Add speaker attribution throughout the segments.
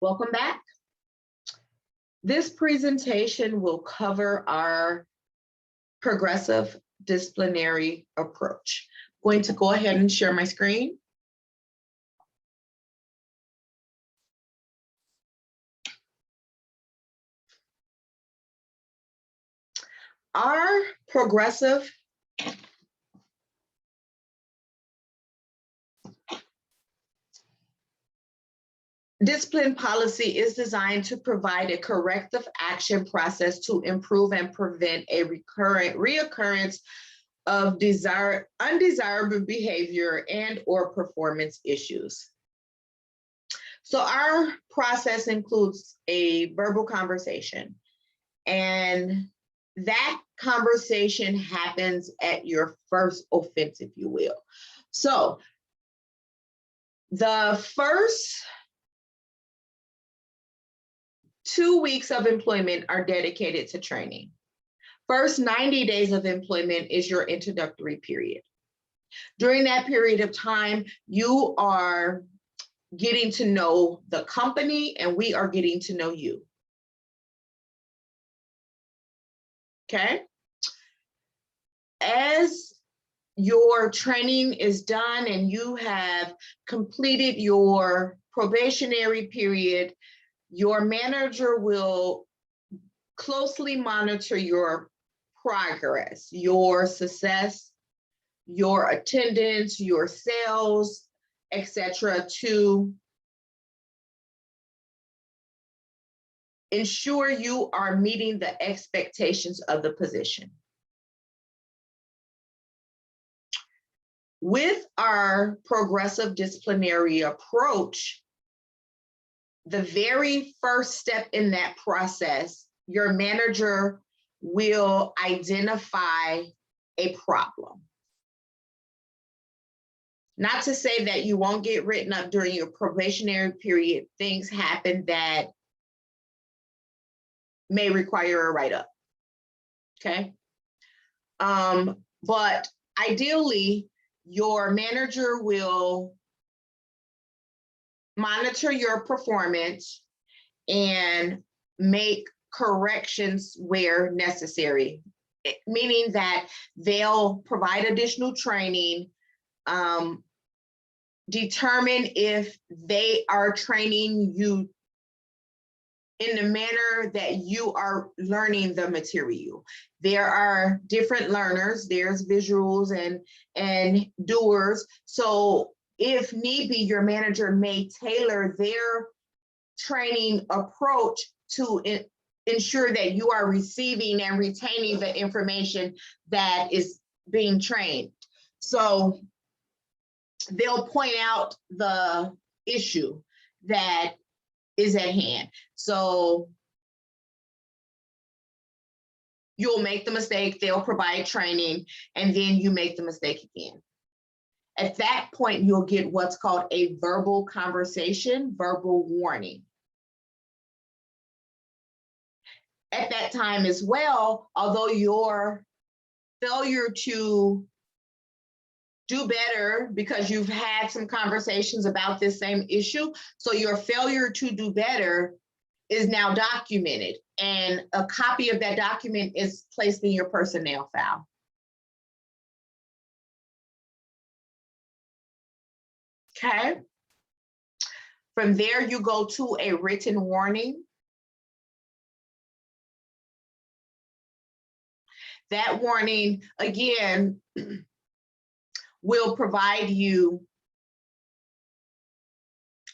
Speaker 1: Welcome back. This presentation will cover our progressive disciplinary approach. I'm going to go ahead and share my screen. Our progressive discipline policy is designed to provide a corrective action process to improve and prevent a reoccurrence of undesirable behavior and or performance issues. So our process includes a verbal conversation, and that conversation happens at your first offense, if you will. So the first 2 weeks of employment are dedicated to training. First 90 days of employment is your introductory period. During that period of time, you are getting to know the company and we are getting to know you. Okay? As your training is done and you have completed your probationary period, your manager will closely monitor your progress, your success, your attendance, your sales, etc., to ensure you are meeting the expectations of the position. With our progressive disciplinary approach, the very first step in that process, your manager will identify a problem. Not to say that you won't get written up during your probationary period. Things happen that may require a write-up, okay? But ideally, your manager will monitor your performance and make corrections where necessary, meaning that they'll provide additional training, determine if they are training you in the manner that you are learning the material. There are different learners, there's visuals and doers. So if need be, your manager may tailor their training approach to ensure that you are receiving and retaining the information that is being trained. So they'll point out the issue that is at hand. So you'll make the mistake, they'll provide training, and then you make the mistake again. At that point, you'll get what's called a verbal conversation, verbal warning. At that time as well, although your failure to do better because you've had some conversations about this same issue, so your failure to do better is now documented, and a copy of that document is placed in your personnel file. Okay. From there, you go to a written warning. That warning, again, will provide you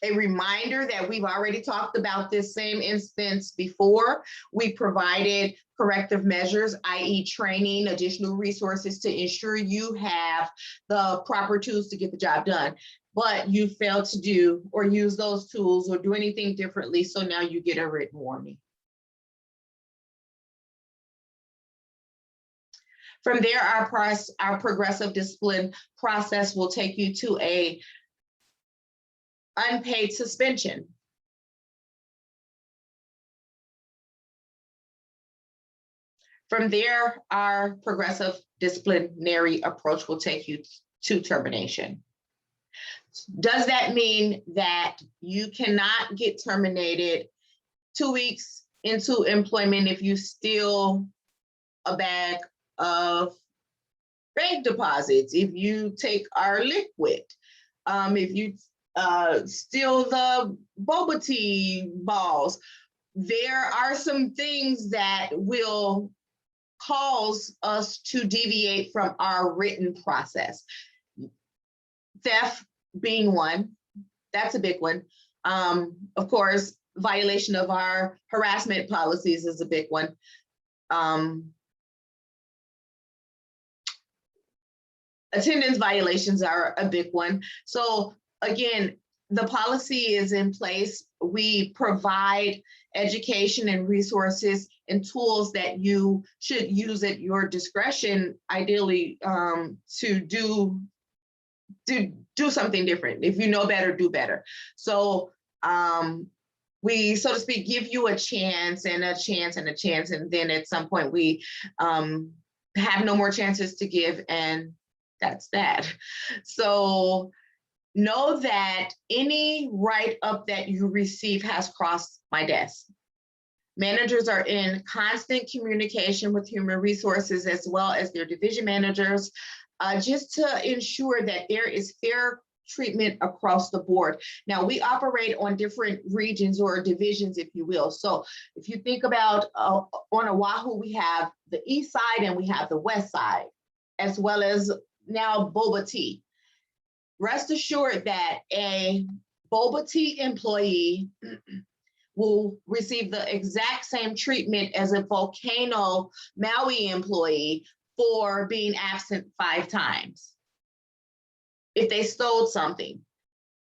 Speaker 1: a reminder that we've already talked about this same instance before. We provided corrective measures, i.e. training, additional resources to ensure you have the proper tools to get the job done. But you failed to do or use those tools or do anything differently, so now you get a written warning. From there, our progressive discipline process will take you to a unpaid suspension. From there, our progressive disciplinary approach will take you to termination. Does that mean that you cannot get terminated 2 weeks into employment if you steal a bag of bank deposits, if you take our liquid, if you steal the boba tea balls? There are some things that will cause us to deviate from our written process. Theft being one, that's a big one. Of course, violation of our harassment policies is a big one. Attendance violations are a big one. So again, the policy is in place. We provide education and resources and tools that you should use at your discretion, ideally, to do something different. If you know better, do better. So we, so to speak, give you a chance and a chance and a chance, and then at some point we have no more chances to give, and that's that. So know that any write-up that you receive has crossed my desk. Managers are in constant communication with human resources as well as their division managers, just to ensure that there is fair treatment across the board. Now, we operate on different regions or divisions, if you will. So if you think about on Oahu, we have the east side and we have the west side, as well as now boba tea. Rest assured that a boba tea employee will receive the exact same treatment as a Volcano Maui employee for being absent 5 times. If they stole something,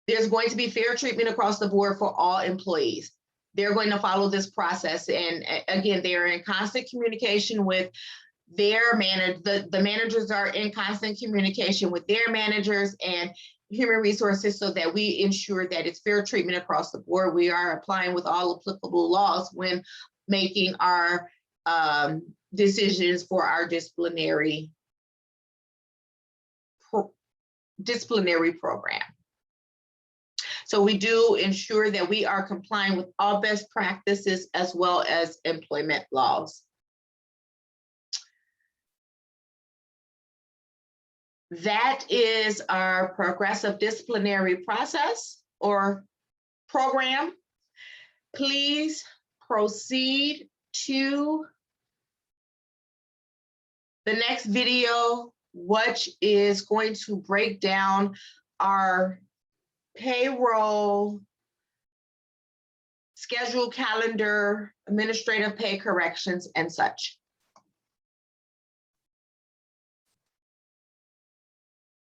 Speaker 1: there's going to be fair treatment across the board for all employees. They're going to follow this process. And again, they are in constant communication with their manager. The managers are in constant communication with their managers and human resources so that we ensure that it's fair treatment across the board. We are applying with all applicable laws when making our decisions for our disciplinary program. So we do ensure that we are complying with all best practices as well as employment laws. That is our progressive disciplinary process or program. Please proceed to the next video, which is going to break down our payroll, schedule, calendar, administrative pay corrections, and such.